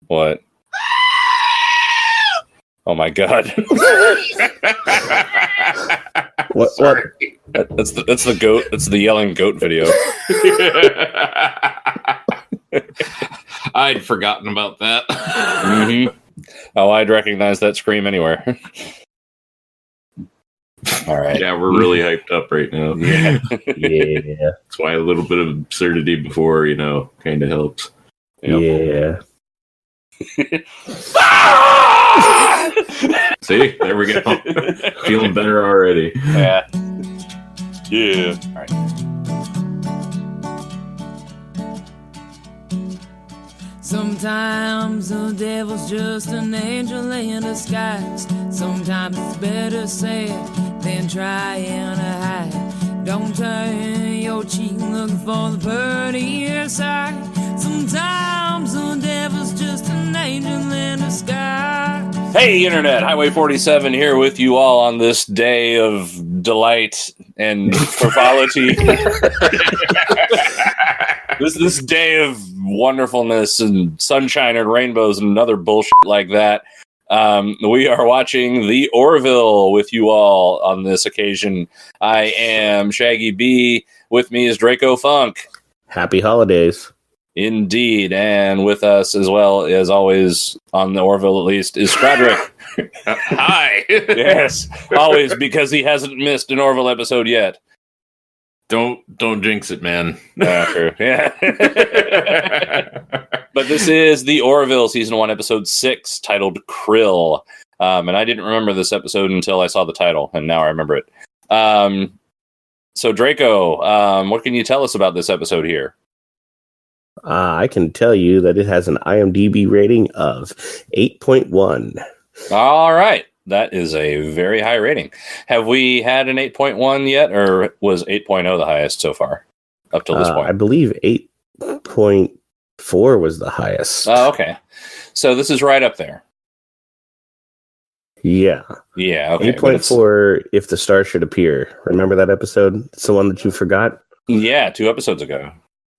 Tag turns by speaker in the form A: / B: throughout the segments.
A: What? Oh my god!
B: What?
A: That's the goat. That's the yelling goat video.
C: I'd forgotten about that.
A: Mm-hmm. Oh, I'd recognize that scream anywhere. All right.
C: Yeah, we're really hyped up right now.
A: Yeah.
B: Yeah.
C: That's why a little bit of absurdity before, kind of helps.
B: Yep.
A: Yeah.
C: See, there we go. Feeling better already.
A: Yeah. Yeah. All right.
D: Sometimes the devil's just an angel in disguise. Sometimes it's better said than trying to hide. Don't turn your cheek looking for the prettier side. Sometimes the devil's just an angel in disguise.
A: Hey, Internet! Highway 47 here with you all on this day of delight and frivolity. This day of wonderfulness and sunshine and rainbows and other bullshit like that. We are watching the Orville with you all on this occasion. I am Shaggy B. With me is Draco Funk.
B: Happy holidays.
A: Indeed. And with us as well, as always, on the Orville at least, is Stradrick.
C: Hi.
A: Yes, always, because he hasn't missed an Orville episode yet.
C: Don't jinx it, man.
A: True. Yeah. But this is the Orville Season 1, Episode 6, titled Krill. And I didn't remember this episode until I saw the title, and now I remember it. So, Draco, what can you tell us about this episode here?
B: I can tell you that it has an IMDb rating of 8.1.
A: All right. That is a very high rating. Have we had an 8.1 yet, or was 8.0 the highest so far up till this point?
B: I believe 8.4 was the highest.
A: Oh, okay. So this is right up there.
B: Yeah.
A: Yeah, okay.
B: 8.4 If the Star Should Appear. Remember that episode? It's the one that you forgot?
A: Yeah, 2 episodes ago.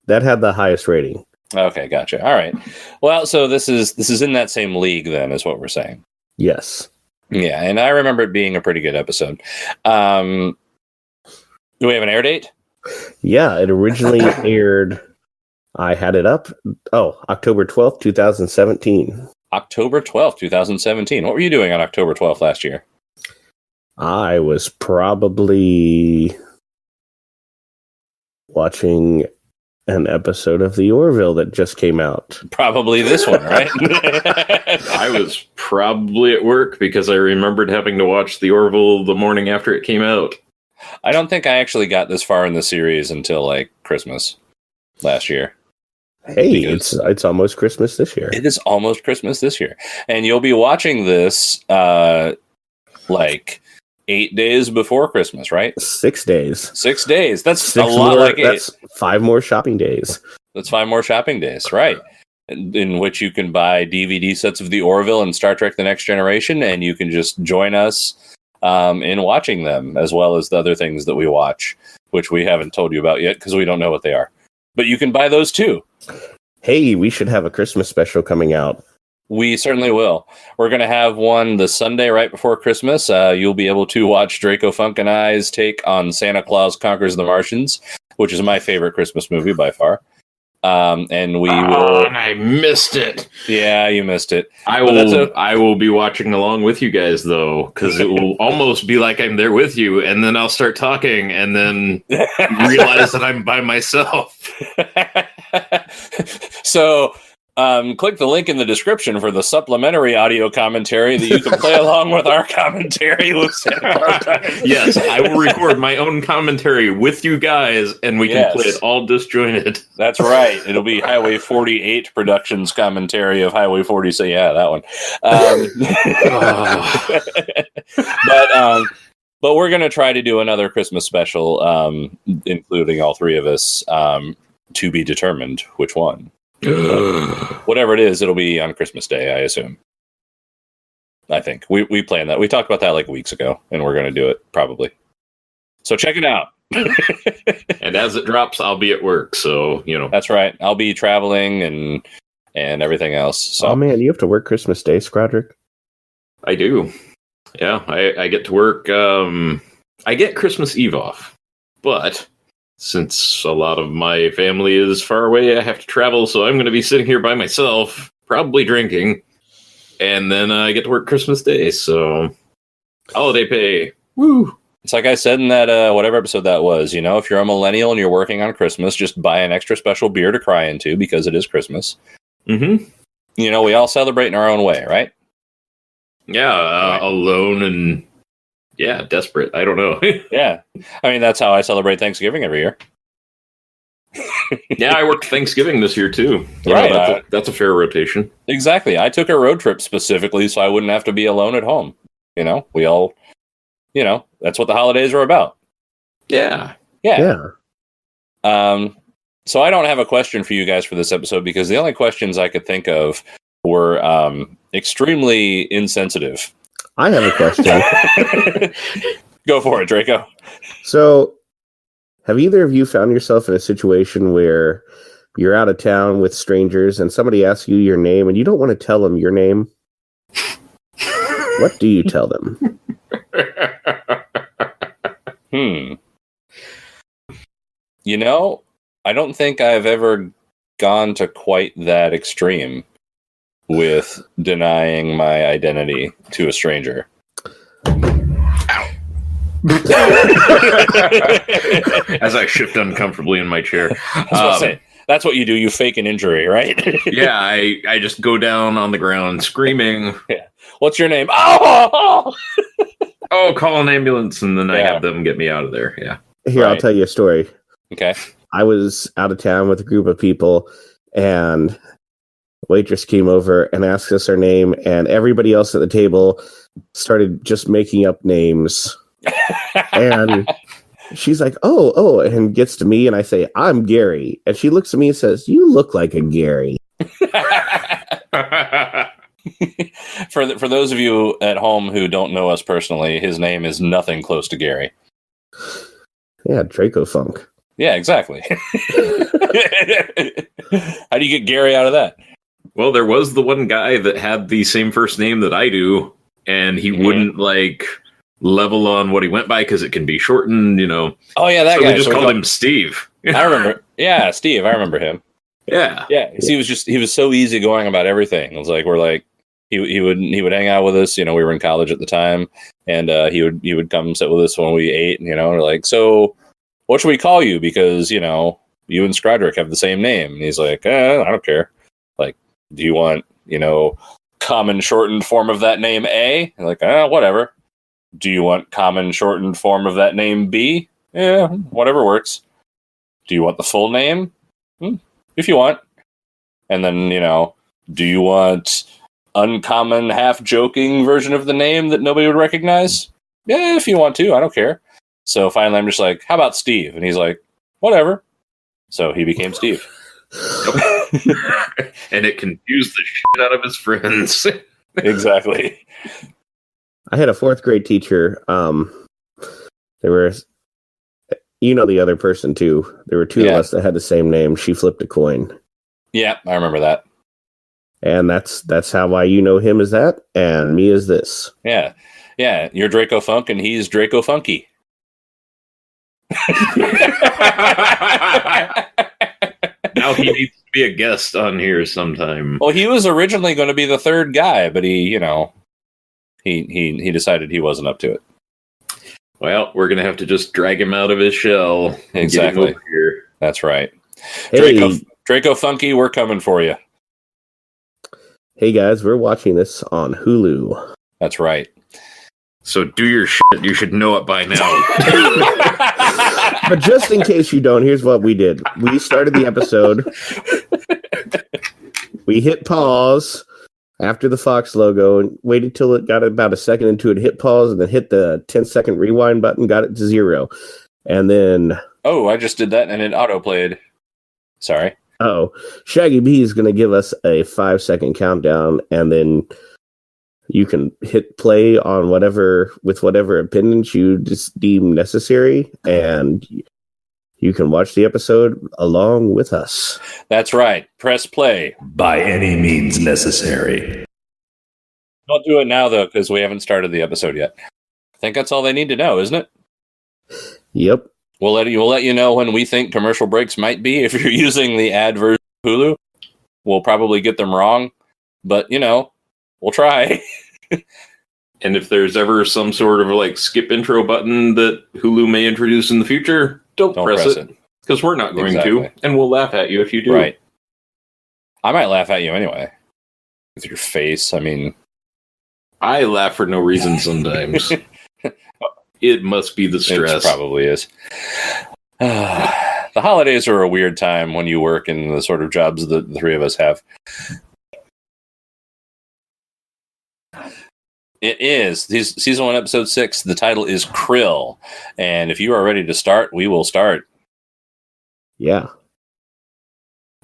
B: That had the highest rating.
A: Okay, gotcha. All right. Well, so this is in that same league then, is what we're saying.
B: Yes.
A: Yeah, and I remember it being a pretty good episode. Do we have an air date?
B: Yeah, it originally aired. I had it up. Oh, October 12th, 2017.
A: October 12th, 2017. What were you doing on October 12th last year?
B: I was probably watching an episode of The Orville that just came out.
A: Probably this one, right?
C: I was probably at work because I remembered having to watch The Orville the morning after it came out.
A: I don't think I actually got this far in the series until like Christmas last year.
B: Hey, it's almost Christmas this year.
A: It is almost Christmas this year. And you'll be watching this like 8 days before Christmas, right?
B: 6 days.
A: 6 days. That's
B: 6
A: a lot
B: more,
A: like 8.
B: That's 5 more shopping days.
A: That's 5 more shopping days, right? In which you can buy DVD sets of The Orville and Star Trek The Next Generation, and you can just join us in watching them, as well as the other things that we watch, which we haven't told you about yet because we don't know what they are. But you can buy those too.
B: Hey, we should have a Christmas special coming out.
A: We certainly will. We're going to have one the Sunday right before Christmas. You'll be able to watch Draco Funk and I's take on Santa Claus Conquers the Martians, which is my favorite Christmas movie by far. And we will.
C: And I missed it.
A: Yeah, you missed it.
C: I will be watching along with you guys though, because it will almost be like I'm there with you, and then I'll start talking, and then realize that I'm by myself.
A: So. Click the link in the description for the supplementary audio commentary that you can play along with our commentary with Santa Claus.
C: Yes, I will record my own commentary with you guys, and we can play it all disjointed. That's
A: right. It'll be Highway 48 Productions commentary of Highway 40. So yeah, that one. But we're going to try to do another Christmas special, including all 3 of us, to be determined which one. Whatever it is, it'll be on Christmas Day, I assume. I think we planned that. We talked about that like weeks ago, and we're going to do it probably. So check it out.
C: And as it drops, I'll be at work. So
A: that's right. I'll be traveling, and and everything else. So,
B: Oh man, you have to work Christmas Day, Scrodrick?
C: I do. Yeah, I get to work. I get Christmas Eve off, but since a lot of my family is far away, I have to travel, so I'm going to be sitting here by myself, probably drinking, and then I get to work Christmas Day. So holiday pay. Woo!
A: it's like I said in that whatever episode that was. If you're a millennial and you're working on Christmas, just buy an extra special beer to cry into because it is Christmas.
C: Mm-hmm.
A: We all celebrate in our own way, right?
C: Yeah,
A: Right.
C: alone and desperate. I don't know.
A: Yeah. I mean, that's how I celebrate Thanksgiving every year.
C: Yeah, I worked Thanksgiving this year too.
A: Right.
C: That's a fair rotation.
A: Exactly. I took a road trip specifically so I wouldn't have to be alone at home. We all, that's what the holidays are about.
C: Yeah.
A: Yeah. So I don't have a question for you guys for this episode because the only questions I could think of were extremely insensitive.
B: I have a question.
A: Go for it, Draco.
B: So, have either of you found yourself in a situation where you're out of town with strangers and somebody asks you your name and you don't want to tell them your name? What do you tell them?
A: I don't think I've ever gone to quite that extreme with denying my identity to a stranger.
C: As I shift uncomfortably in my chair.
A: I was about to say, that's what you do. You fake an injury, right?
C: Yeah, I just go down on the ground screaming.
A: Yeah. What's your name? Oh!
C: Oh, call an ambulance, and then I
A: Yeah.
C: have them get me out of there. Yeah.
B: Here, I'll
A: Right.
B: tell you a story.
A: Okay.
B: I was out of town with a group of people, and the waitress came over and asked us our name, and everybody else at the table started just making up names. And she's like, oh, and gets to me, and I say, I'm Gary. And she looks at me and says, you look like a Gary.
A: For those of you at home who don't know us personally, his name is nothing close to Gary.
B: Yeah, Draco Funk.
A: Yeah, exactly. How do you get Gary out of that?
C: Well, there was the one guy that had the same first name that I do, and he wouldn't level on what he went by because it can be shortened,
A: Oh yeah, that
C: so
A: guy.
C: we just called him Steve.
A: I remember. Yeah, Steve. I remember him.
C: Yeah.
A: Yeah, he was so easygoing about everything. It was like he would hang out with us. We were in college at the time, and he would come sit with us when we ate. We're like, so what should we call you? Because you and Scrodrick have the same name. And he's like, I don't care. Like, do you want common shortened form of that name A? And like, whatever. Do you want common shortened form of that name B? Yeah, whatever works. Do you want the full name? If you want. And then, do you want uncommon half joking version of the name that nobody would recognize? Yeah, if you want to, I don't care. So finally I'm just like, how about Steve? And he's like, whatever. So he became Steve.
C: And it confused the shit out of his friends.
A: Exactly.
B: I had a fourth grade teacher. There were, the other person too. There were two of us that had the same name. She flipped a coin.
A: Yeah, I remember that.
B: And that's how I him as that, and me as this.
A: Yeah. Yeah, you're Draco Funk and he's Draco Funky.
C: Now he needs to be a guest on here sometime.
A: Well, he was originally going to be the third guy, but he decided he wasn't up to it.
C: Well, we're going to have to just drag him out of his shell. And
A: Exactly.
C: Get him over here.
A: That's right.
B: Hey,
A: Draco Funky, we're coming for you.
B: hey guys, we're watching this on Hulu.
A: That's right.
C: So do your shit. You should know it by now.
B: But just in case you don't, here's what we did. We started the episode. We hit pause after the Fox logo and waited till it got about a second into it, hit pause, and then hit the 10-second rewind button, got it to 0. And then...
A: Oh, I just did that and it auto-played. Sorry.
B: Shaggy B is going to give us a 5-second countdown, and then you can hit play on whatever appendage you just deem necessary, and you can watch the episode along with us.
A: That's right. Press play by any means necessary. Don't do it now, though, because we haven't started the episode yet. I think that's all they need to know, isn't it?
B: Yep.
A: We'll let you know when we think commercial breaks might be. If you're using the ad version of Hulu, we'll probably get them wrong. But, we'll try.
C: And if there's ever some sort of like skip intro button that Hulu may introduce in the future, don't press it. Because we're not going to. And we'll laugh at you if you do.
A: Right. I might laugh at you anyway. With your face,
C: I laugh for no reason sometimes. It must be the stress.
A: It probably is. The holidays are a weird time when you work in the sort of jobs that the three of us have. It is. Season 1, Episode 6. The title is Krill. And if you are ready to start, we will start.
B: Yeah.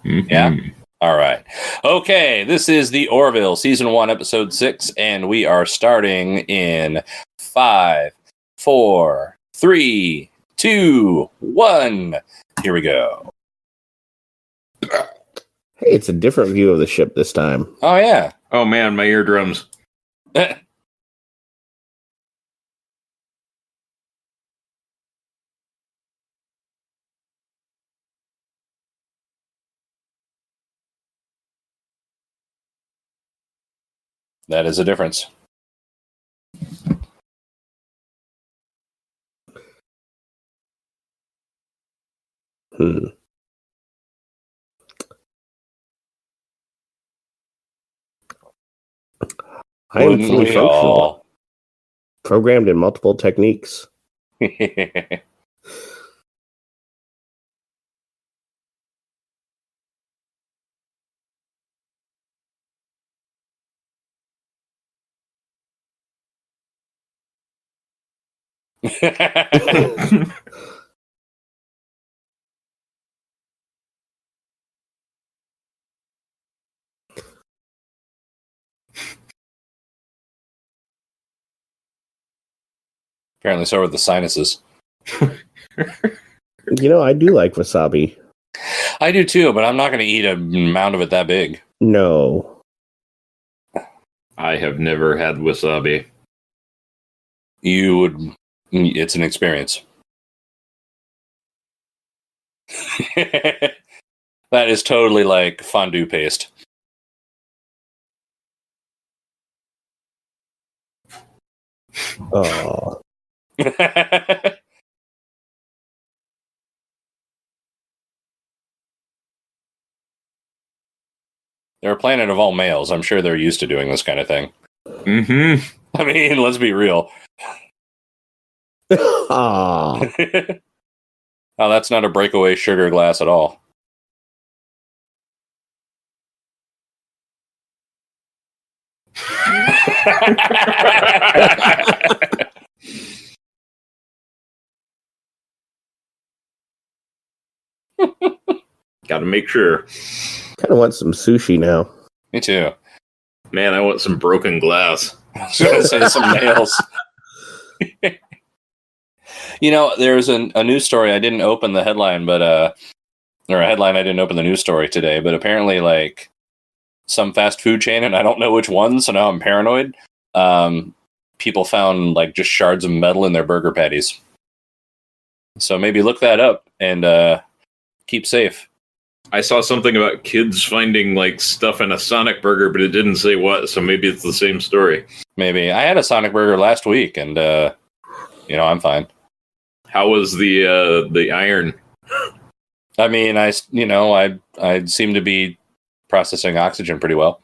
C: Mm-hmm.
A: Yeah? All right. Okay, this is the Orville, Season 1, Episode 6, and we are starting in 5, 4, 3, 2, 1. Here we go.
B: Hey, it's a different view of the ship this time.
A: Oh, yeah.
C: Oh, man, my eardrums.
A: That is a difference.
B: I am
A: Wouldn't
B: fully
A: we
B: functional.
A: all?
B: Programmed in multiple techniques.
A: Apparently, so are the sinuses.
B: I do like wasabi.
A: I do too, but I'm not going to eat a mound of it that big.
B: No.
C: I have never had wasabi.
A: You would. It's an experience. That is totally like fondue paste.
B: Oh.
A: They're a planet of all males. I'm sure they're used to doing this kind of thing.
C: Mm-hmm.
A: I mean, let's be real.
B: Aw.
A: Oh, that's not a breakaway sugar glass at all.
C: Got to make sure.
B: Kind of want some sushi now.
A: Me too.
C: Man, I want some broken glass.
A: I was going to say some nails. There's a news story. I didn't open the headline, but or a headline. I didn't open the news story today, but apparently, like some fast food chain, and I don't know which one, so now I'm paranoid. People found like just shards of metal in their burger patties. So maybe look that up and keep safe.
C: I saw something about kids finding like stuff in a Sonic burger, but it didn't say what, so maybe it's the same story.
A: Maybe. I had a Sonic burger last week, and I'm fine.
C: How was the iron?
A: I mean, I seem to be processing oxygen pretty well.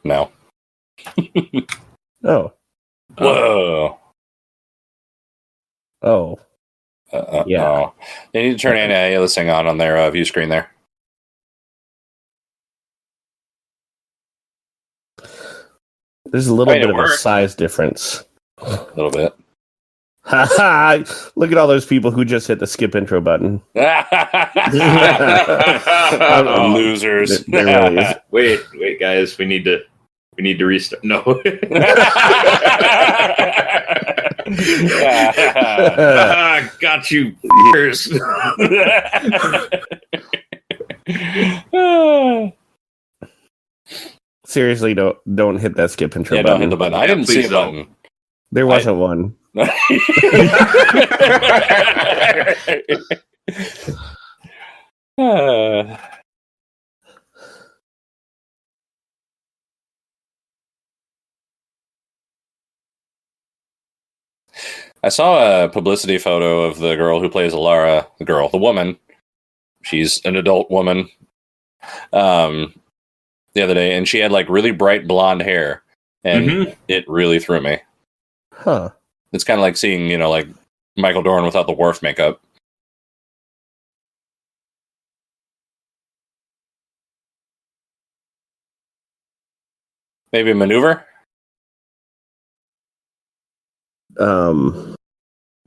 A: No.
B: Oh.
A: Whoa.
B: Oh. Yeah.
A: Oh. They need to turn anti-aliasing on their view screen there.
B: There's a little
A: I mean,
B: bit
A: it
B: of a
A: worked.
B: size difference.
A: A little bit.
B: Look at all those people who just hit the skip intro button.
A: Losers.
B: There really is.
C: Wait, guys, we need to restart. No. Got you.
B: Seriously, don't hit that skip intro button.
A: Don't hit the button. I didn't see a button.
B: There wasn't one.
A: I saw a publicity photo of the girl who plays Alara, the woman. She's an adult woman. The other day, and she had like really bright blonde hair, and it really threw me.
B: Huh.
A: It's kind of like seeing, like Michael Dorn without the Worf makeup. Maybe a maneuver?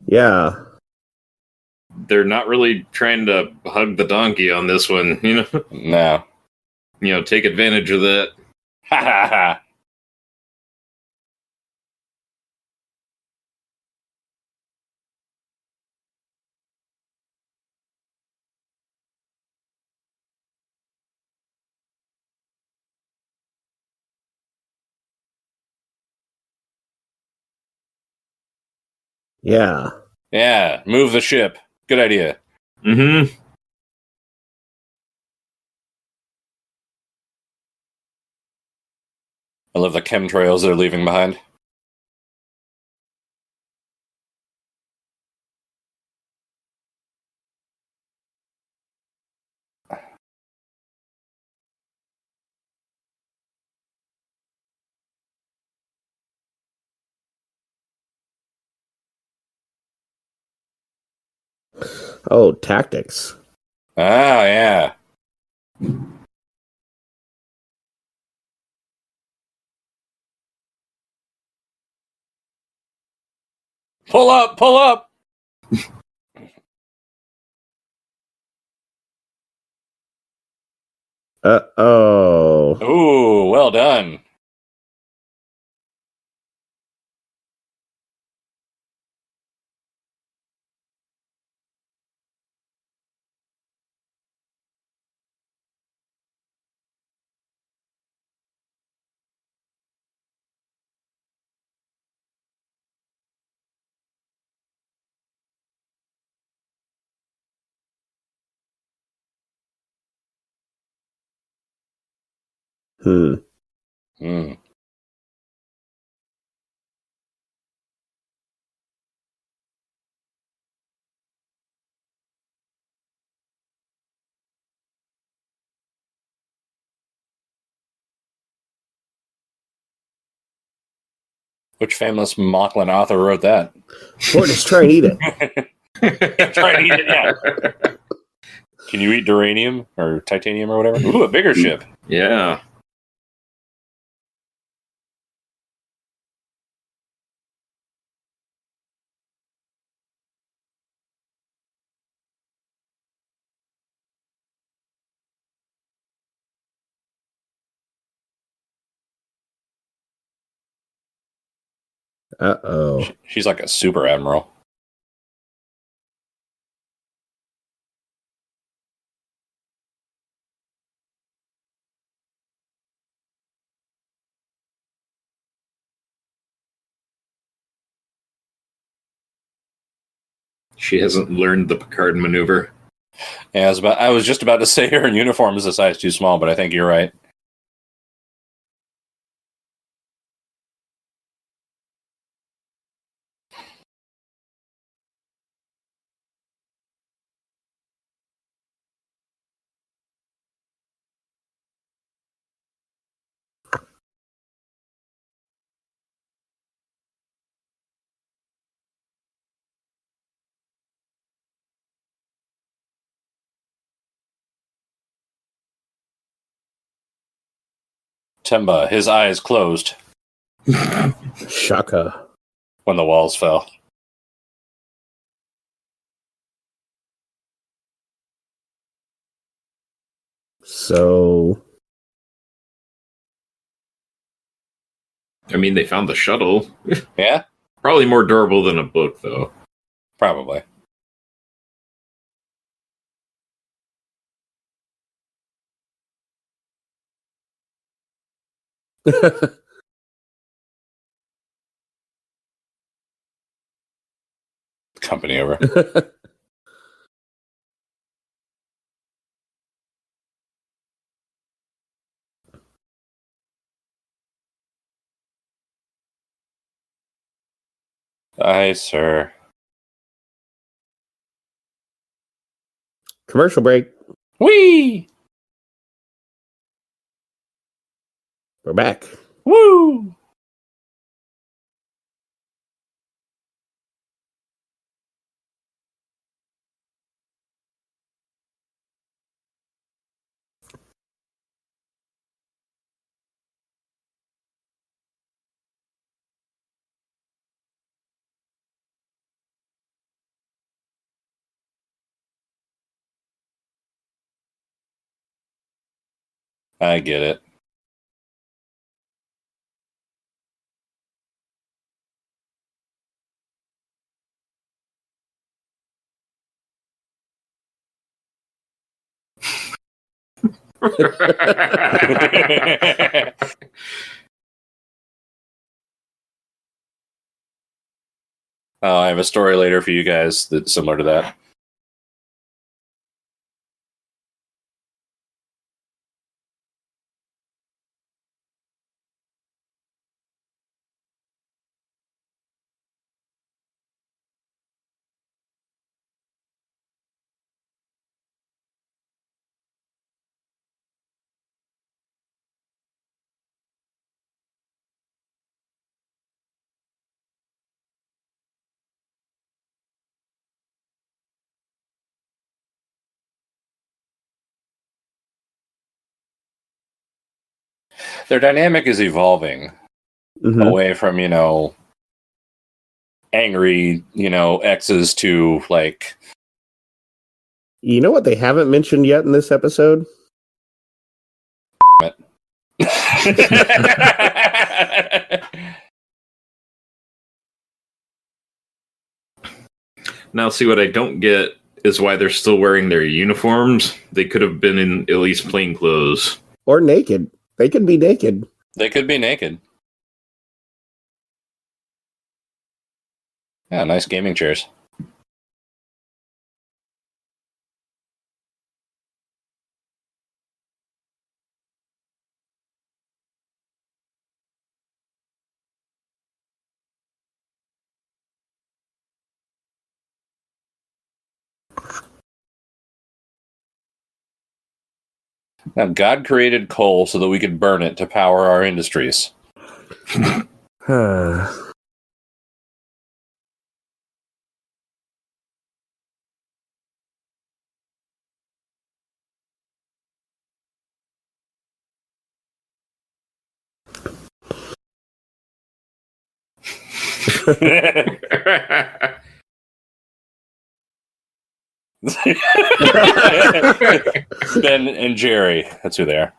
B: Yeah.
C: They're not really trying to hug the donkey on this one,
A: No.
C: Take advantage of that.
A: Ha ha ha.
B: Yeah.
A: Yeah, move the ship. Good idea.
C: Mm-hmm.
A: I love the chemtrails they're leaving behind.
B: Oh, tactics.
A: Ah, yeah. Pull up, pull up.
B: Oh.
A: Ooh, well done.
B: Hmm.
A: Which famous Mocklin author wrote that?
B: Or just try and eat it.
A: Try and eat it, yeah. Can you eat duranium or titanium or whatever? Ooh, a bigger ship.
C: Yeah.
B: Uh-oh.
A: She's like a super admiral.
C: She hasn't learned the Picard maneuver.
A: Yeah, I was just about to say her uniform is a size too small, but I think you're right. Temba, his eyes closed
B: Shaka.
A: when the walls fell.
B: So,
C: I mean, they found the shuttle.
A: Yeah,
C: Probably more durable than a book, though.
A: probably. Company over. Aye, sir.
B: commercial break.
A: Whee!
B: We're back.
A: Woo! I get it. I have a story later for you guys that's similar to that. Their dynamic is evolving
B: Mhm.
A: away from, angry, exes to like
B: You know what they haven't mentioned yet in this episode?
C: Now, see, what I don't get is why they're still wearing their uniforms. They could have been in at least plain clothes.
B: Or naked. They can be naked.
A: They could be naked. Yeah, nice gaming chairs. Now, God created coal so that we could burn it to power our industries. Ben and Jerry, that's who they are.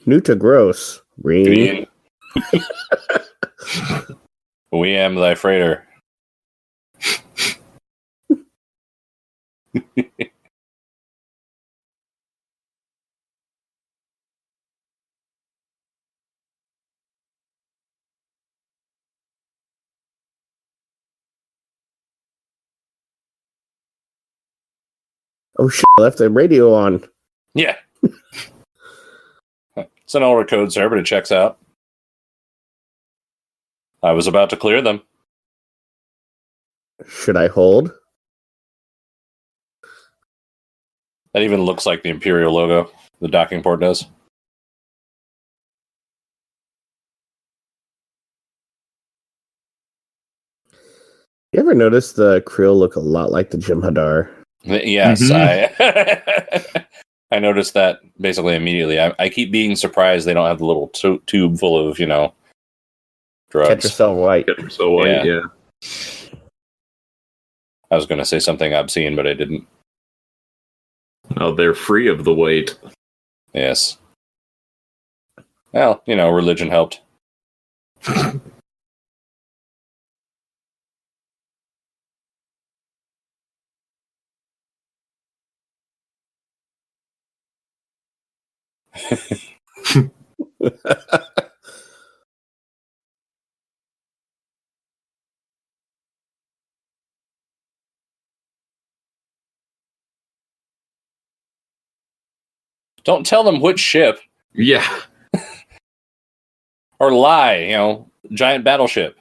B: Nuta gross. Green.
A: We am thy freighter.
B: Oh shit, I left the radio on.
A: Yeah. It's an older code, sir, but it checks out. I was about to clear them.
B: Should I hold?
A: That even looks like the Imperial logo. The docking port does.
B: You ever notice the Krill look a lot like the Jem'Hadar?
A: Yes, I noticed that basically immediately. I keep being surprised they don't have the little tube full of, drugs.
B: Catch yourself white.
C: So white, yeah.
A: I was going to say something obscene, but I didn't.
C: Oh, they're free of the weight.
A: Yes. Well, religion helped. Don't tell them which ship.
C: Yeah.
A: Or lie, giant battleship.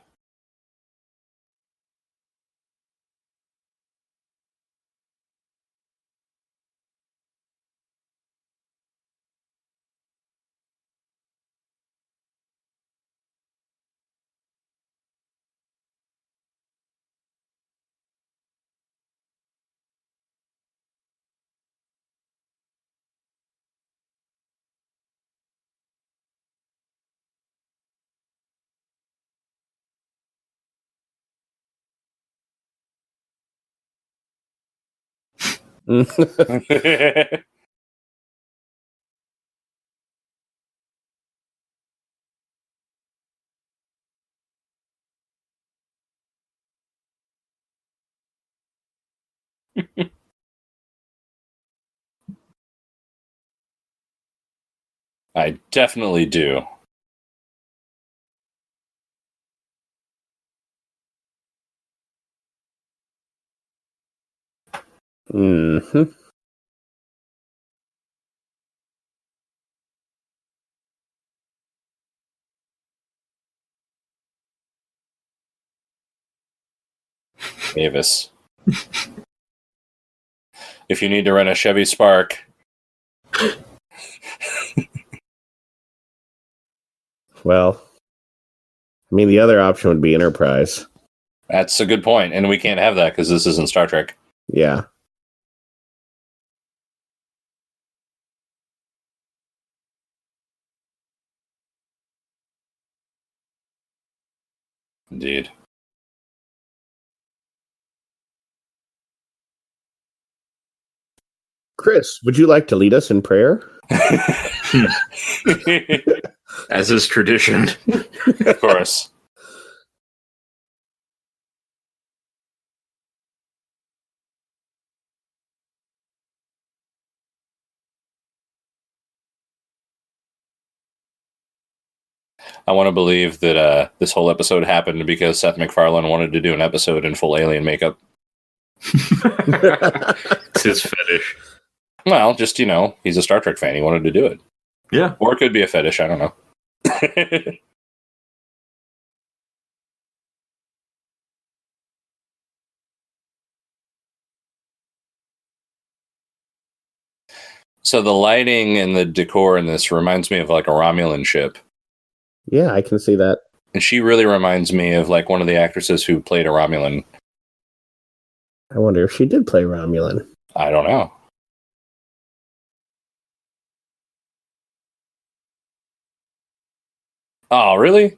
A: I definitely do.
B: Mm-hmm.
A: Mavis. If you need to rent a Chevy Spark.
B: Well, I mean, the other option would be Enterprise.
A: That's a good point, and we can't have that because this isn't Star Trek.
B: Yeah.
A: Indeed.
B: Chris, would you like to lead us in prayer?
C: As is tradition.
A: Of course. I want to believe that this whole episode happened because Seth MacFarlane wanted to do an episode in full alien makeup.
C: It's his fetish.
A: Well, just, he's a Star Trek fan. He wanted to do it.
C: Yeah.
A: Or it could be a fetish. I don't know. So the lighting and the decor in this reminds me of like a Romulan ship.
B: Yeah, I can see that.
A: And she really reminds me of like one of the actresses who played a Romulan.
B: I wonder if she did play Romulan.
A: I don't know. Oh, really?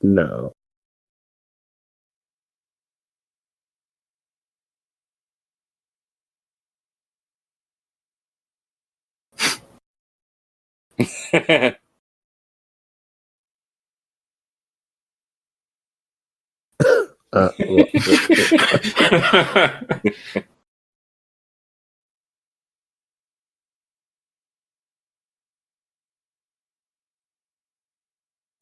B: No.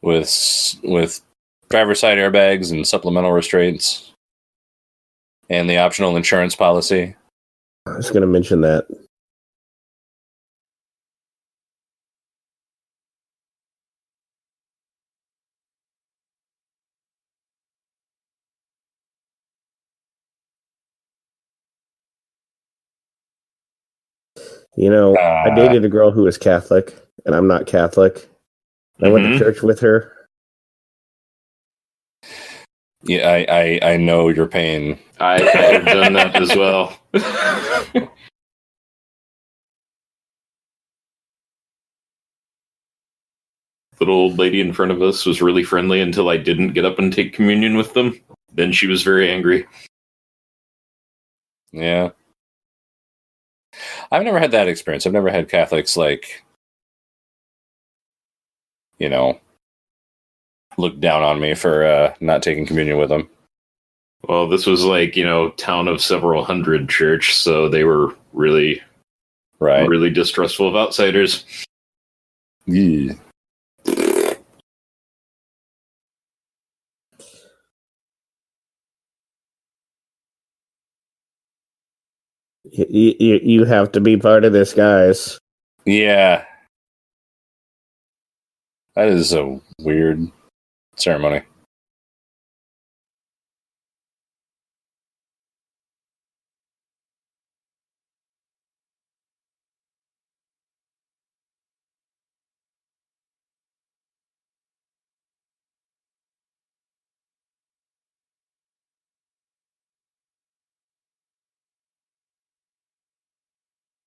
A: with driver's side airbags and supplemental restraints and the optional insurance policy.
B: I was going to mention that. I dated a girl who was Catholic, and I'm not Catholic. I went to church with her.
A: Yeah, I know your pain.
C: I have done that as well. little old lady in front of us was really friendly until I didn't get up and take communion with them. Then she was very angry.
A: Yeah. I've never had that experience. I've never had Catholics, like, you know, look down on me for not taking communion with them.
C: Well, this was like, town of several hundred church, so they were really, really distrustful of outsiders.
A: Yeah.
B: You have to be part of this, guys.
A: Yeah. That is a weird ceremony.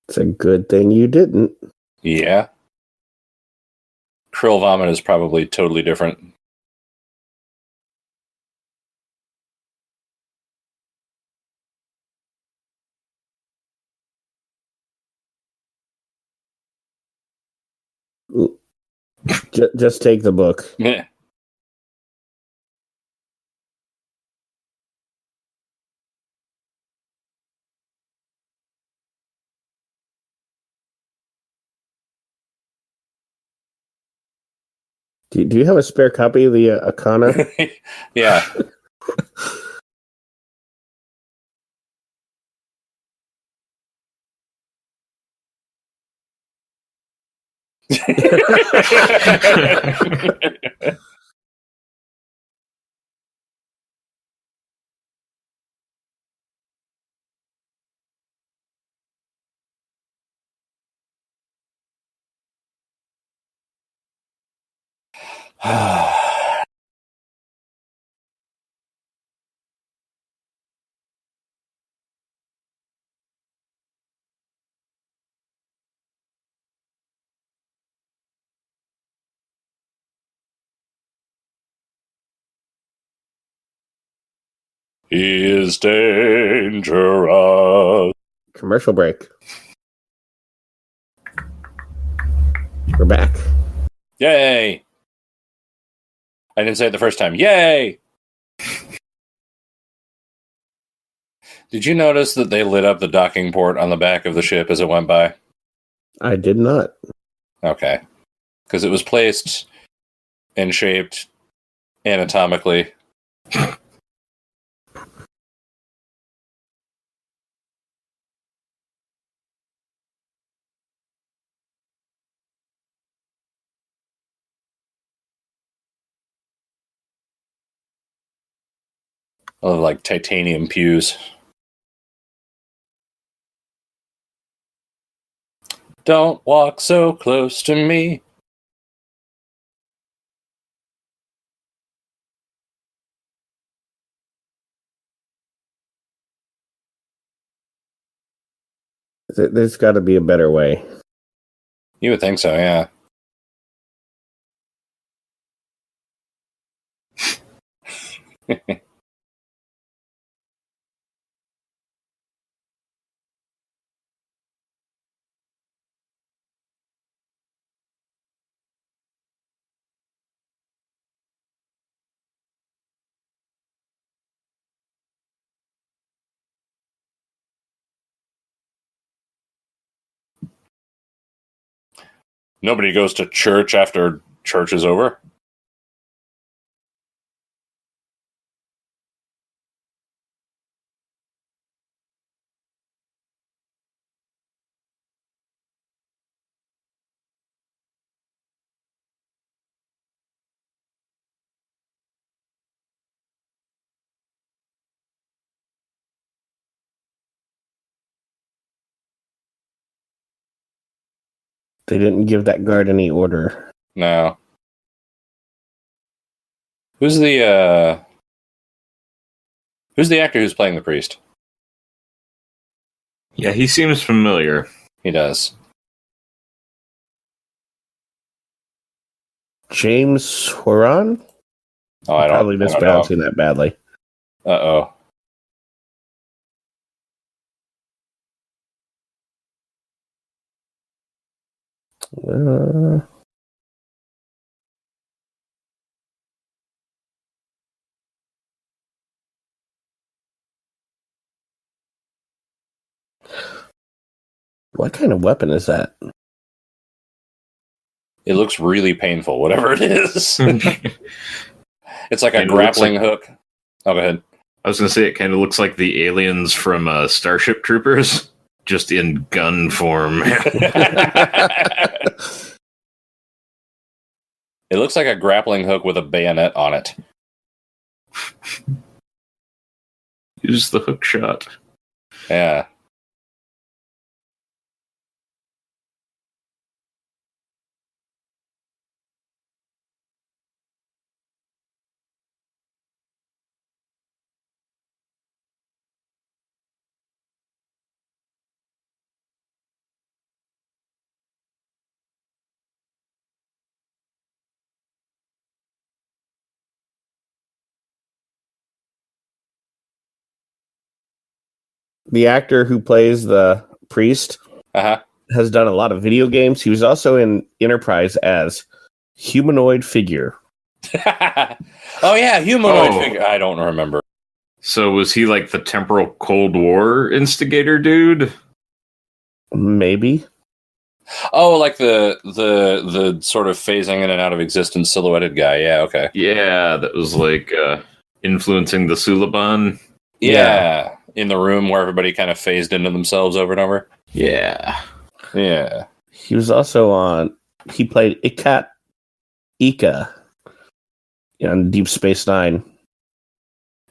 B: It's a good thing you didn't.
A: Yeah. Krill vomit is probably totally different.
B: Just take the book.
A: Yeah.
B: Do you have a spare copy of the Akana?
A: Yeah. He is dangerous.
B: Commercial break. We're back.
A: Yay! I didn't say it the first time. Yay! Did you notice that they lit up the docking port on the back of the ship as it went by?
B: I did not.
A: Okay. Because it was placed and shaped anatomically. Of like titanium pews. Don't walk so close to me.
B: There's got to be a better way.
A: You would think so, yeah. Nobody goes to church after church is over.
B: They didn't give that guard any order.
A: No. Who's the actor who's playing the priest?
C: Yeah, he seems familiar.
A: He does.
B: James Horan?
A: Oh, I
B: Probably
A: don't know.
B: mispronouncing that badly.
A: Uh-oh.
B: Uh, what kind of weapon is that?
A: It looks really painful, whatever it is. It's like a
C: Kinda looks
A: grappling
C: like-
A: hook. Oh, go ahead.
C: I was going to say it kind of looks like the aliens from Starship Troopers, just in gun form.
A: It looks like a grappling hook with a bayonet on it.
C: Use the hook shot.
A: Yeah.
B: The actor who plays the priest
A: Uh-huh.
B: has done a lot of video games. He was also in Enterprise as humanoid figure.
A: Oh, yeah, humanoid
C: Oh.
A: figure. I don't remember.
C: So was he like the temporal Cold War instigator dude?
B: Maybe.
A: Oh, like the sort of phasing in and out of existence silhouetted guy. Yeah, okay.
C: Yeah, that was like influencing the Suliban.
A: Yeah. In the room where everybody kind of phased into themselves over and over.
C: Yeah.
A: Yeah.
B: He was also on. He played Ika on Deep Space Nine.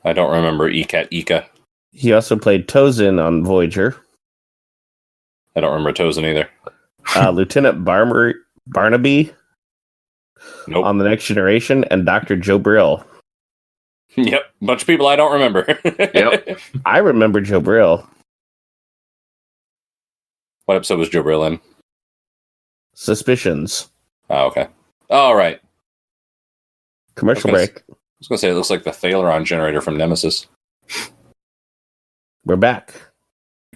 A: I don't remember Ika.
B: He also played Tozin on Voyager.
A: I don't remember Tozen either.
B: Lieutenant Barnaby
A: Nope.
B: on The Next Generation, and Dr. Joe Brill.
A: Yep. Bunch of people I don't remember.
C: Yep.
B: I remember Joe Brill.
A: What episode was Joe Brill in?
B: Suspicions.
A: Oh, okay. All right.
B: Commercial
A: Okay.
B: break.
A: I was going to say, it looks like the Thaleron generator from Nemesis.
B: We're back.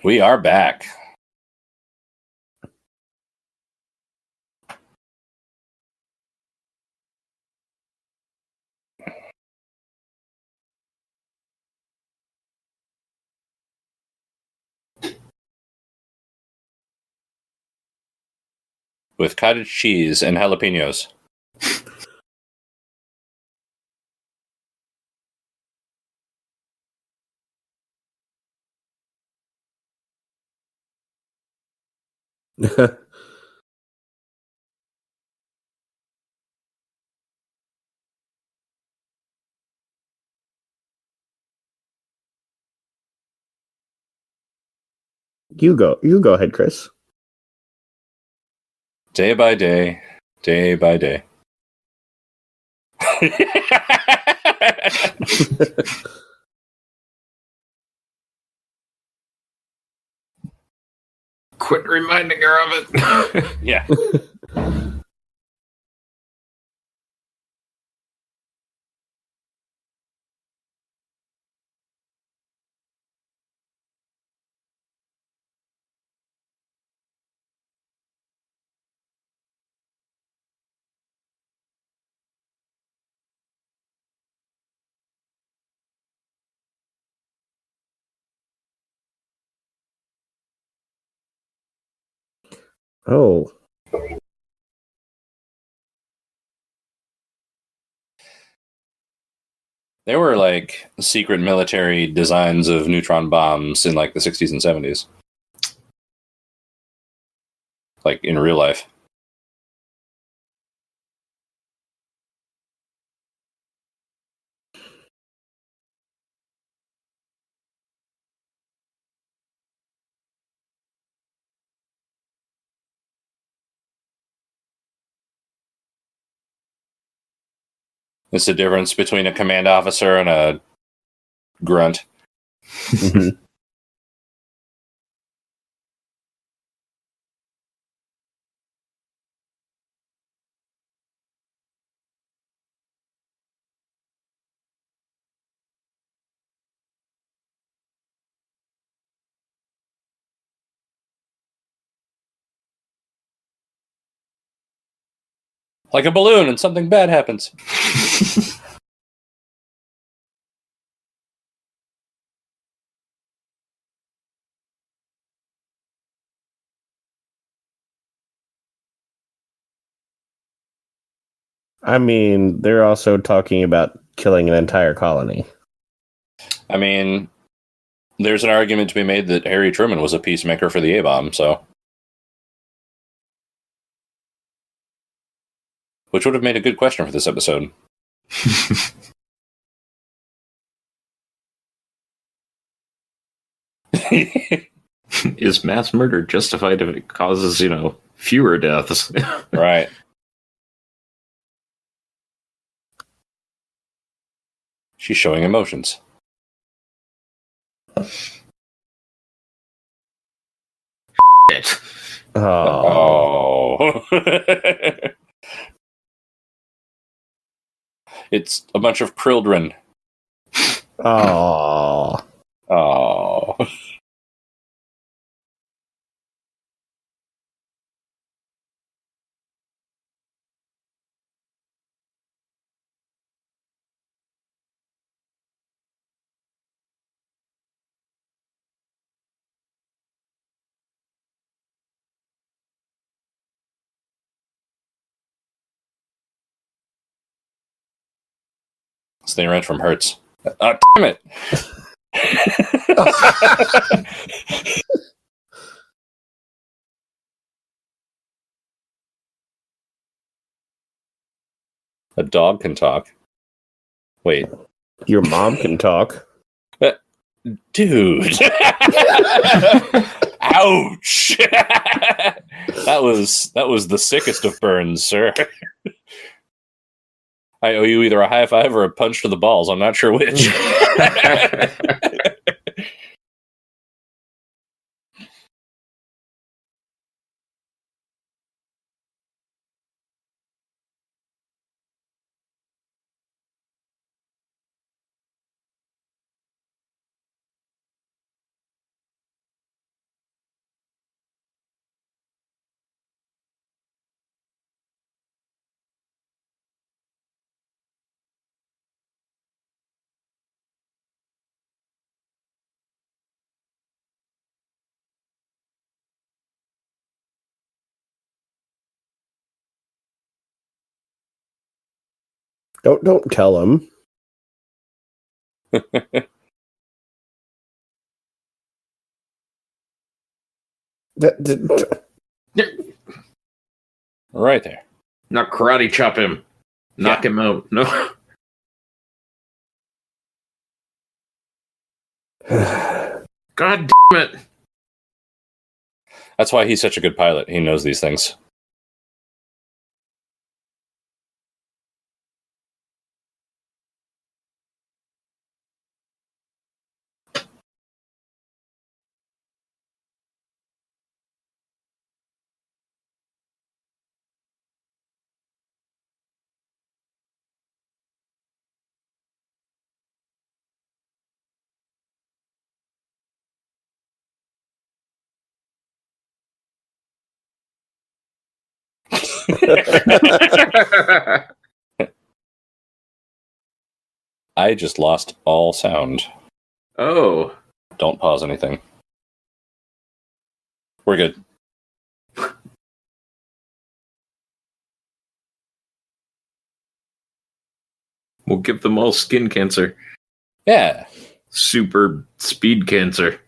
A: We are back. With cottage cheese and jalapenos.
B: You go ahead, Chris.
A: Day by day, day by day.
C: Quit reminding her of it.
A: Yeah.
B: Oh,
A: There were like secret military designs of neutron bombs in like the 60s and 70s. Like in real life. It's the difference between a command officer and a grunt.
B: mhm.
A: Like a balloon and something bad happens.
B: I mean, they're also talking about killing an entire colony.
A: I mean, there's an argument to be made that Harry Truman was a peacemaker for the A-bomb, so... Which would have made a good question for this episode.
C: Is mass murder justified if it causes, fewer deaths?
A: Right. She's showing emotions.
C: Shit.
A: Oh. It's a bunch of children.
B: Oh.
A: Oh. So they ran from Hertz. Damn it! A dog can talk. Wait.
B: Your mom can talk.
A: Dude. Ouch. That was the sickest of burns, sir. I owe you either a high five or a punch to the balls. I'm not sure which.
B: Don't tell him. Right there.
C: Not karate chop him. Knock him out. No. God damn it.
A: That's why he's such a good pilot. He knows these things. I just lost all sound.
C: Oh.
A: Don't pause anything. We're good.
C: We'll give them all skin cancer.
A: Yeah.
C: Super speed cancer.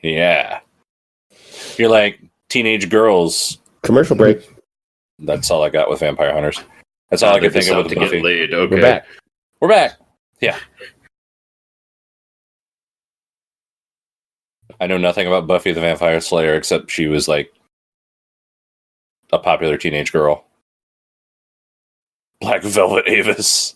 A: Yeah. You're like teenage girls.
B: Commercial break.
A: That's all I got with Vampire Hunters. That's all I could think of with
C: to
A: Buffy.
C: get laid. Okay.
B: We're back.
A: We're back. Yeah. I know nothing about Buffy the Vampire Slayer except she was like a popular teenage girl. Black Velvet Avis.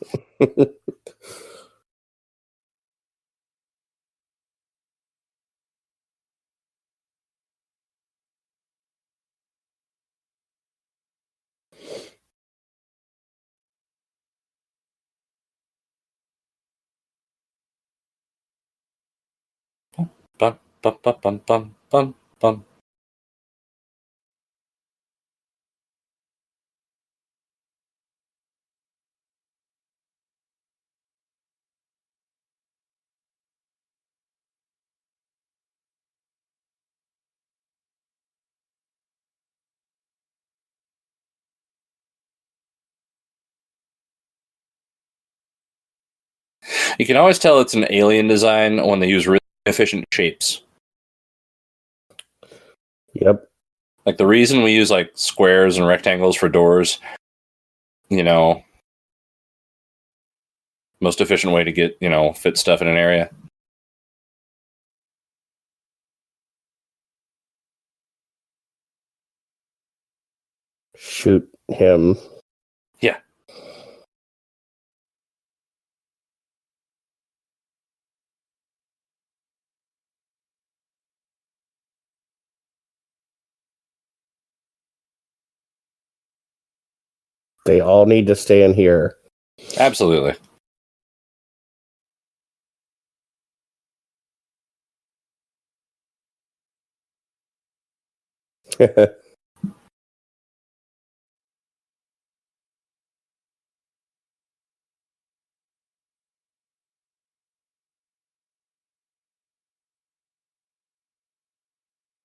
A: Bum, bum, bum, bum, bum, bum, bum. You can always tell it's an alien design when they use really efficient shapes.
B: Yep.
A: Like the reason we use like squares and rectangles for doors, most efficient way to get, fit stuff in an area.
B: Shoot him.
A: Yeah.
B: They all need to stay in here.
A: Absolutely.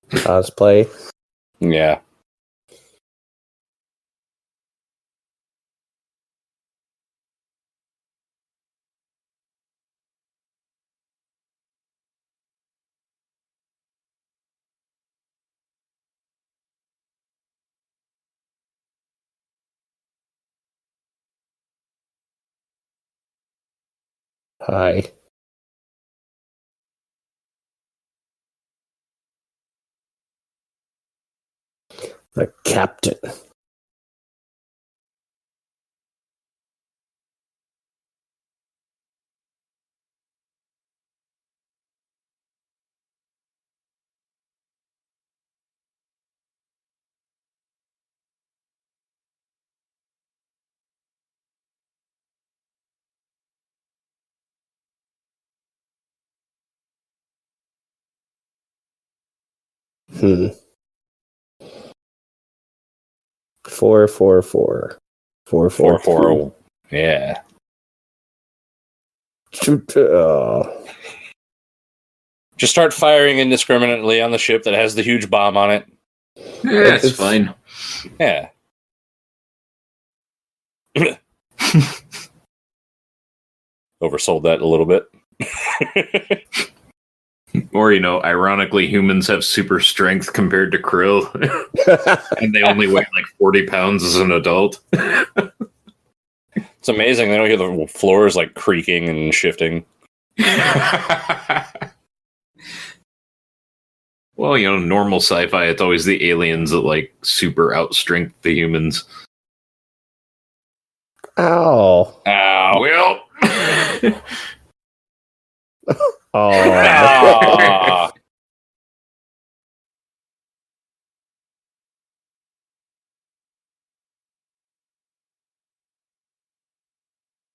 B: Cosplay.
A: Yeah.
B: Hi. The captain. Hmm. 444. 444.
A: 4-4. Yeah.
B: Shoot.
A: Just start firing indiscriminately on the ship that has the huge bomb on it.
C: Yeah, it's fine.
A: Yeah. Oversold that a little bit.
C: Or, ironically, humans have super strength compared to Krill, and they only weigh like 40 pounds as an adult.
A: It's amazing. They don't hear the floors like creaking and shifting.
C: Well, normal sci-fi, it's always the aliens that like super outstrength the humans.
B: Ow.
A: Ow.
C: Well,
B: Oh.
A: Ah.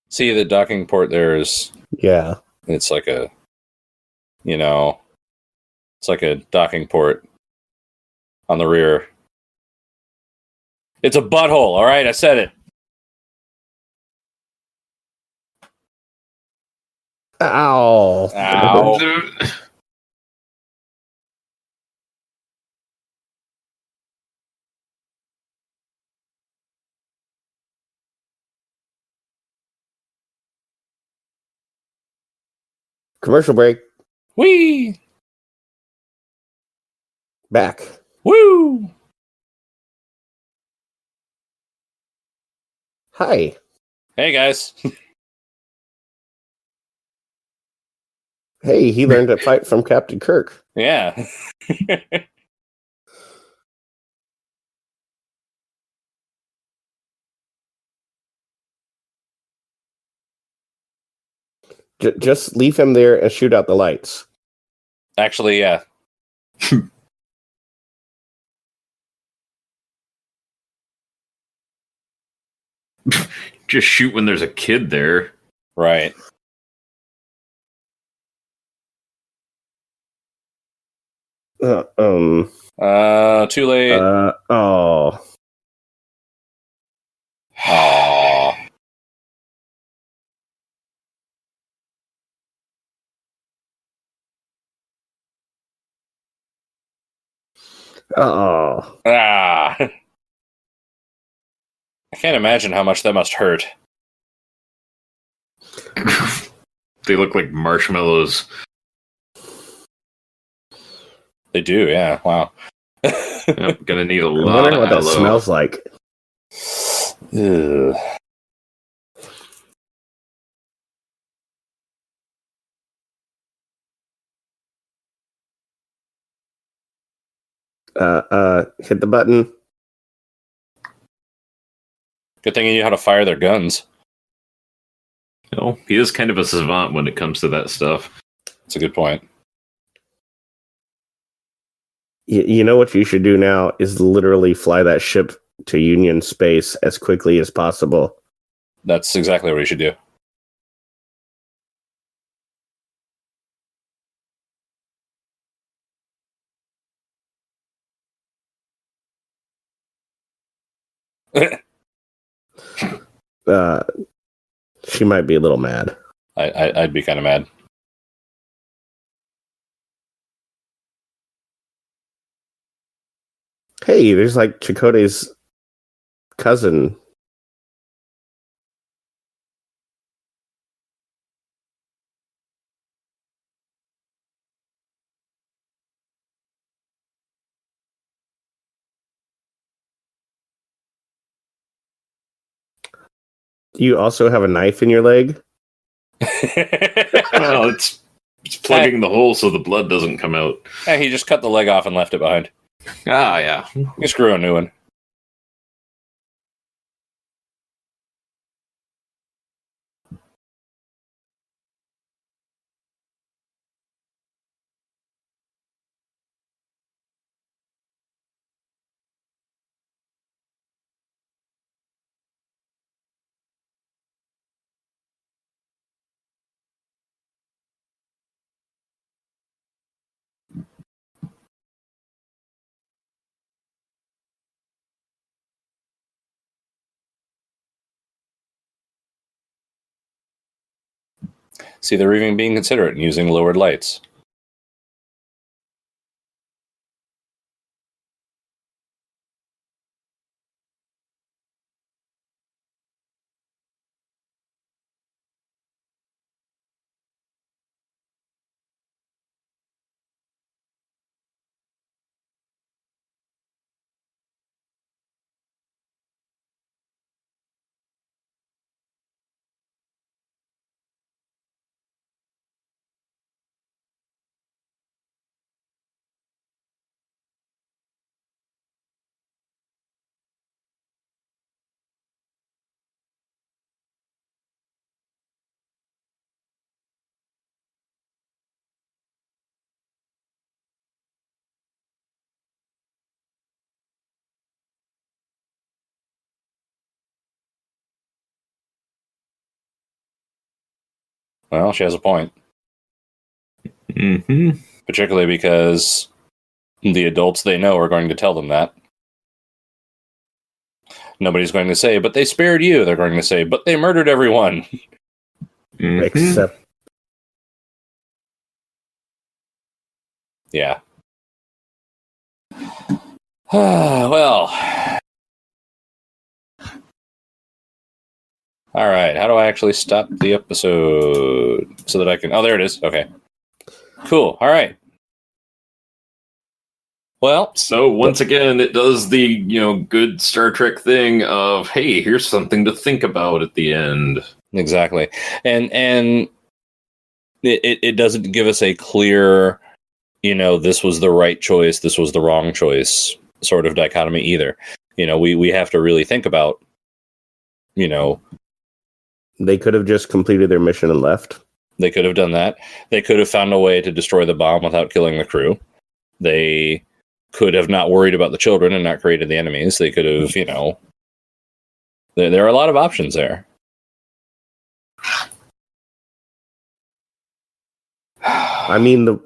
A: See, the docking port there is,
B: Yeah.
A: it's like a, it's like a docking port on the rear. It's a butthole, all right? I said it.
B: Ow.
A: Ow.
B: Commercial break.
A: Whee!
B: Back.
A: Woo!
B: Hi.
A: Hey, guys.
B: Hey, he learned to fight from Captain Kirk.
A: Yeah.
B: Just leave him there and shoot out the lights.
A: Actually, yeah.
C: Just shoot when there's a kid there.
A: Right.
B: Too
A: late.
B: Oh.
A: Aww.
B: Oh.
A: Ah. I can't imagine how much that must hurt.
C: They look like marshmallows.
A: They do, yeah. Wow.
C: I'm gonna need a
B: I
C: lot
B: wonder
C: of
B: what that
C: aloe.
B: smells like.
A: Ugh.
B: Hit the button.
A: Good thing he knew how to fire their guns.
C: You know, he is kind of a savant when it comes to that stuff.
A: That's a good point.
B: You know what you should do now is literally fly that ship to Union space as quickly as possible.
A: That's exactly what he should do.
B: She might be a little mad.
A: I'd be kind of mad.
B: Hey, there's like Chakotay's cousin. Do you also have a knife in your leg?
C: Well, it's plugging the hole so the blood doesn't come out.
A: Yeah, he just cut the leg off and left it behind.
C: Ah, yeah.
A: Just grew a new one. See, they're even being considerate and using lowered lights. Well, she has a point.
C: Mm-hmm.
A: Particularly because the adults they know are going to tell them that. Nobody's going to say, but they spared you. They're going to say, but they murdered everyone.
C: Mm-hmm.
B: Except,
A: Yeah. Well. All right. How do I actually stop the episode so that I can... Oh, there it is. Okay. Cool. All right. Well,
C: So once again, it does the good Star Trek thing of, hey, here's something to think about at the end.
A: exactly. And it doesn't give us a clear, this was the right choice, this was the wrong choice sort of dichotomy either. We have to really think about,
B: they could have just completed their mission and left.
A: They could have done that. They could have found a way to destroy the bomb without killing the crew. They could have not worried about the children and not created the enemies. They could have, there are a lot of options there.
B: I mean,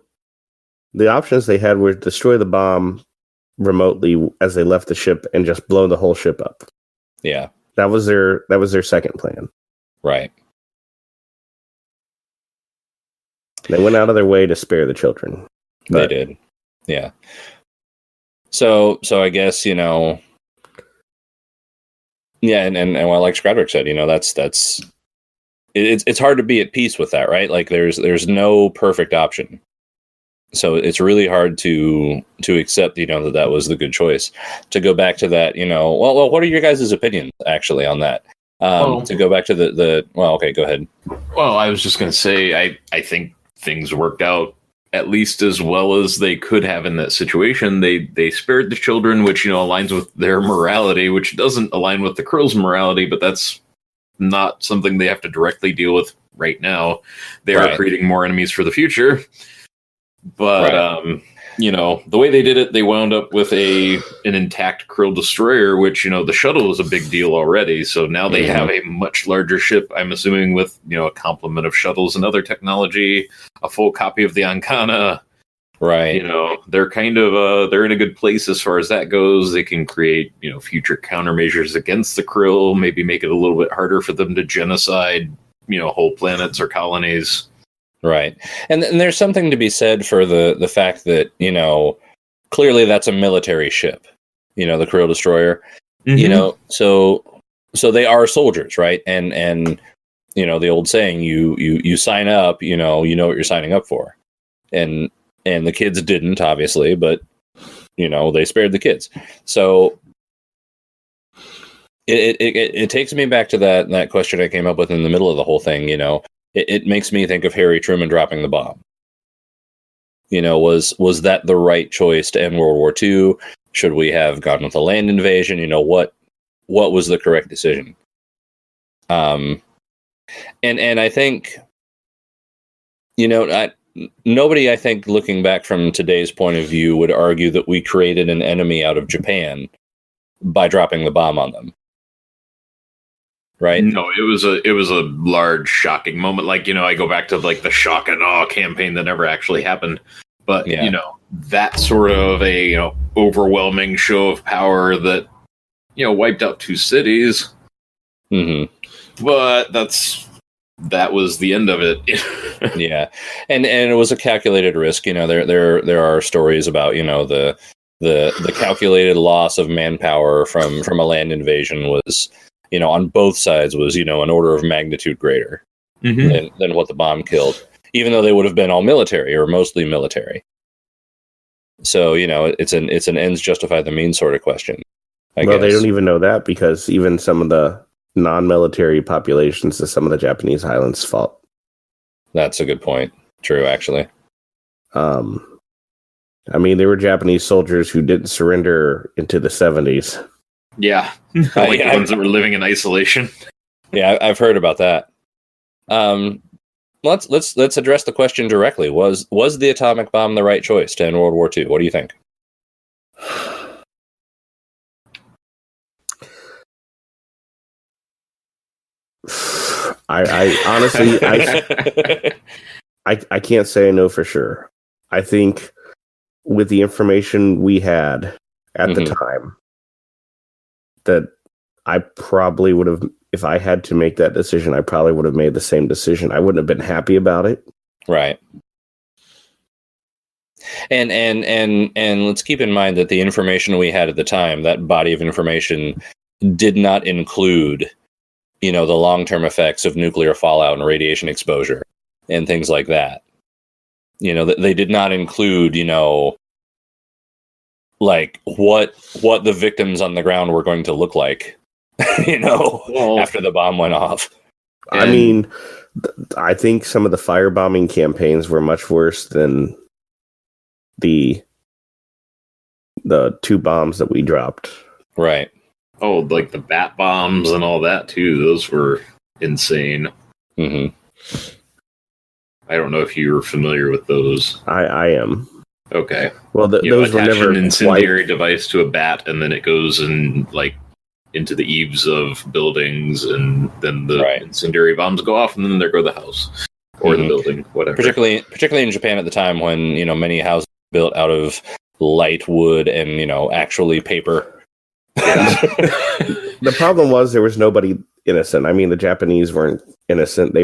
B: the options they had were destroy the bomb remotely as they left the ship and just blow the whole ship up.
A: Yeah.
B: That was their second plan.
A: Right.
B: They went out of their way to spare the children.
A: They did. Yeah. So I guess, yeah, and well, like Skradrick said, it's hard to be at peace with that, right? Like there's no perfect option. So it's really hard to accept, that was the good choice. To go back to that, well, what are your guys' opinions actually on that? To go back to well, okay, go ahead.
C: Well, I was just going to say, I think things worked out at least as well as they could have in that situation. They spared the children, which, aligns with their morality, which doesn't align with the Krill's morality, but that's not something they have to directly deal with right now. They are creating more enemies for the future. But, the way they did it, they wound up with an intact Krill destroyer, which, the shuttle was a big deal already. So now they have a much larger ship, I'm assuming, with, a complement of shuttles and other technology, a full copy of the Ankana.
A: Right.
C: They're kind of, they're in a good place as far as that goes. They can create, future countermeasures against the Krill, maybe make it a little bit harder for them to genocide, whole planets or colonies.
A: Right. And there's something to be said for the fact that, clearly that's a military ship, the Krill destroyer, so they are soldiers, right? And the old saying, you sign up, you know what you're signing up for. And the kids didn't, obviously, but, they spared the kids. So it takes me back to that question I came up with in the middle of the whole thing, It makes me think of Harry Truman dropping the bomb. Was that the right choice to end World War II? Should we have gone with a land invasion? What was the correct decision? And I think, nobody, I think, looking back from today's point of view, would argue that we created an enemy out of Japan by dropping the bomb on them. Right?
C: No, it was a large, shocking moment. Like, I go back to like the shock and awe campaign that never actually happened. But, that sort of a overwhelming show of power that, wiped out 2 cities.
A: Mm-hmm.
C: But that was the end of it.
A: Yeah. And it was a calculated risk. There are stories about, the calculated loss of manpower from a land invasion was, on both sides was, an order of magnitude greater than what the bomb killed, even though they would have been all military or mostly military. So, it's an ends justify the means sort of question. I guess.
B: They don't even know that, because even some of the non-military populations of some of the Japanese islands fought.
A: That's a good point. True, actually.
B: There were Japanese soldiers who didn't surrender into the 70s.
C: Yeah, like the ones that were living in isolation.
A: Yeah, I've heard about that. Let's address the question directly. Was the atomic bomb the right choice to end World War II? What do you think?
B: I honestly, I can't say I know for sure. I think with the information we had at the time, that I probably would have, if I had to make that decision, I probably would have made the same decision. I wouldn't have been happy about it.
A: Right. And let's keep in mind that the information we had at the time, that body of information, did not include, the long-term effects of nuclear fallout and radiation exposure and things like that. They did not include, like what the victims on the ground were going to look like, after the bomb went off.
B: And I think some of the firebombing campaigns were much worse than the 2 bombs that we dropped.
A: Right.
C: Oh, like the bat bombs and all that too. Those were insane.
A: Mm-hmm.
C: I don't know if you're familiar with those.
B: I am.
C: Okay.
B: Well, those were never
C: an incendiary device to a bat, and then it goes in into the eaves of buildings, and then the incendiary bombs go off, and then there go the house or the building, whatever.
A: Particularly in Japan at the time, when many houses were built out of light wood and actually paper.
C: Yeah.
B: The problem was there was nobody innocent. I mean, the Japanese weren't innocent.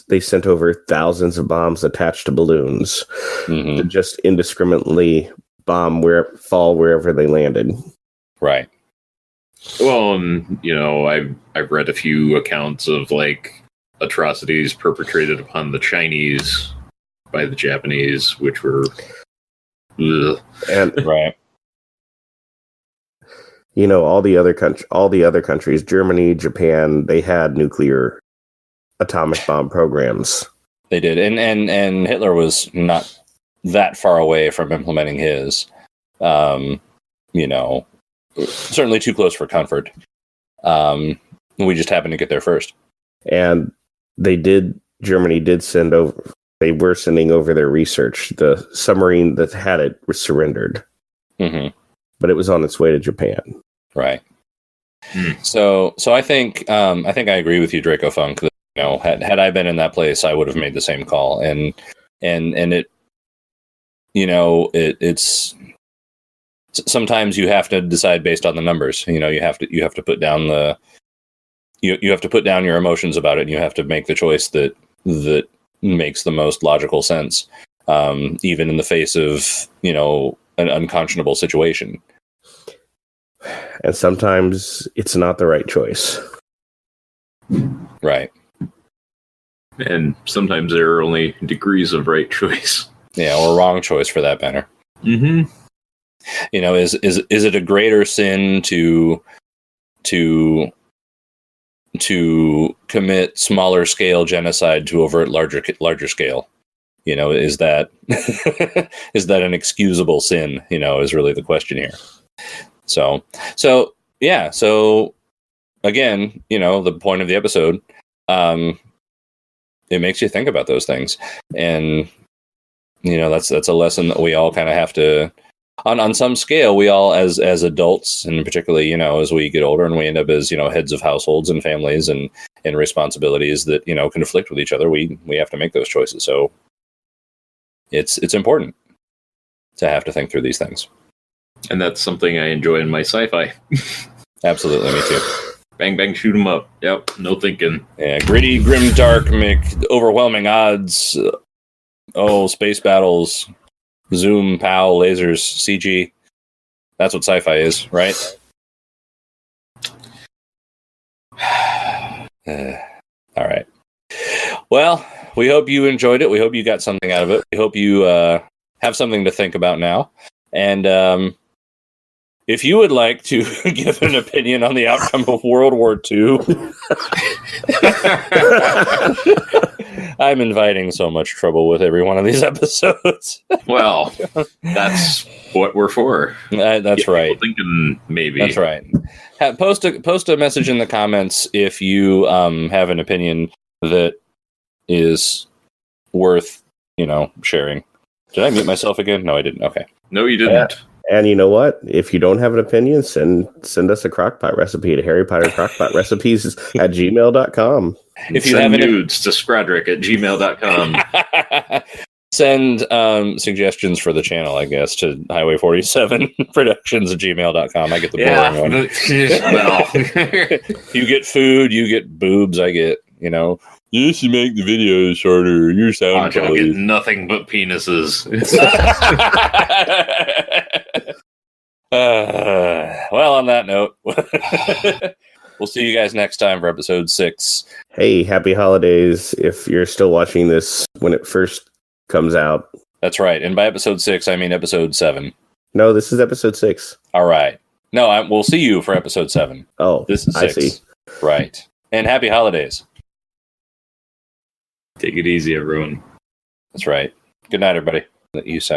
B: They sent over thousands of bombs attached to balloons to just indiscriminately fall wherever they landed.
A: Right.
C: Well, I've read a few accounts of atrocities perpetrated upon the Chinese by the Japanese, which were
B: and
A: right.
B: All the other countries, Germany, Japan, they had nuclear atomic bomb programs.
A: They did, and Hitler was not that far away from implementing his. Certainly too close for comfort. We just happened to get there first.
B: And Germany did send over. They were sending over their research. The submarine that had it was surrendered, but it was on its way to Japan.
A: Right. So I think I agree with you, Draco Funk. That, had I been in that place, I would have made the same call. And it, it's sometimes you have to decide based on the numbers. You have to put down you have to put down your emotions about it, and you have to make the choice that makes the most logical sense, even in the face of an unconscionable situation.
B: And sometimes it's not the right choice.
A: Right.
C: And sometimes there are only degrees of right choice.
A: Yeah, or wrong choice for that matter.
C: Mm-hmm.
A: Is it a greater sin to commit smaller scale genocide to avert larger scale? Is that is that an excusable sin? Is really the question here. So yeah. So again, the point of the episode, it makes you think about those things, and that's a lesson that we all kind of have to, on some scale, we all as adults, and particularly as we get older and we end up as heads of households and families and responsibilities that conflict with each other, we have to make those choices. So it's important to have to think through these things.
C: And that's something I enjoy in my sci-fi.
A: Absolutely, me too.
C: Bang, bang, shoot 'em up. Yep, no thinking.
A: Yeah, gritty, grim, dark, overwhelming odds. Space battles, zoom, pow, lasers, CG. That's what sci-fi is, right? All right. Well, we hope you enjoyed it. We hope you got something out of it. We hope you have something to think about now. And if you would like to give an opinion on the outcome of World War II, I'm inviting so much trouble with every one of these episodes.
C: Well, that's what we're for.
A: That's right.
C: Thinking maybe.
A: That's right. Post a message in the comments if you have an opinion that is worth sharing. Did I mute myself again? No, I didn't. Okay.
C: No, you didn't.
B: Yeah. And you know what? If you don't have an opinion, send us a crockpot recipe to Harry Potter Crockpot Recipes at gmail.com.
A: If you
C: send
A: have
C: nudes to Scradrick at gmail.com.
A: Send suggestions for the channel, I guess, to Highway 47 Productions at gmail.com. I get the boring one.
C: Well.
A: You get food, you get boobs, I get, you should make the videos shorter. Your sound
C: quality. I get nothing but penises.
A: Well, on that note, we'll see you guys next time for episode 6.
B: Hey, happy holidays if you're still watching this when it first comes out.
A: That's right. And by episode 6, I mean episode 7.
B: No, this is episode 6.
A: All right. No, we'll see you for episode 7.
B: Oh,
A: this is 6.
B: I see.
A: Right. And happy holidays.
C: Take it easy, everyone.
A: That's right. Good night, everybody. You sound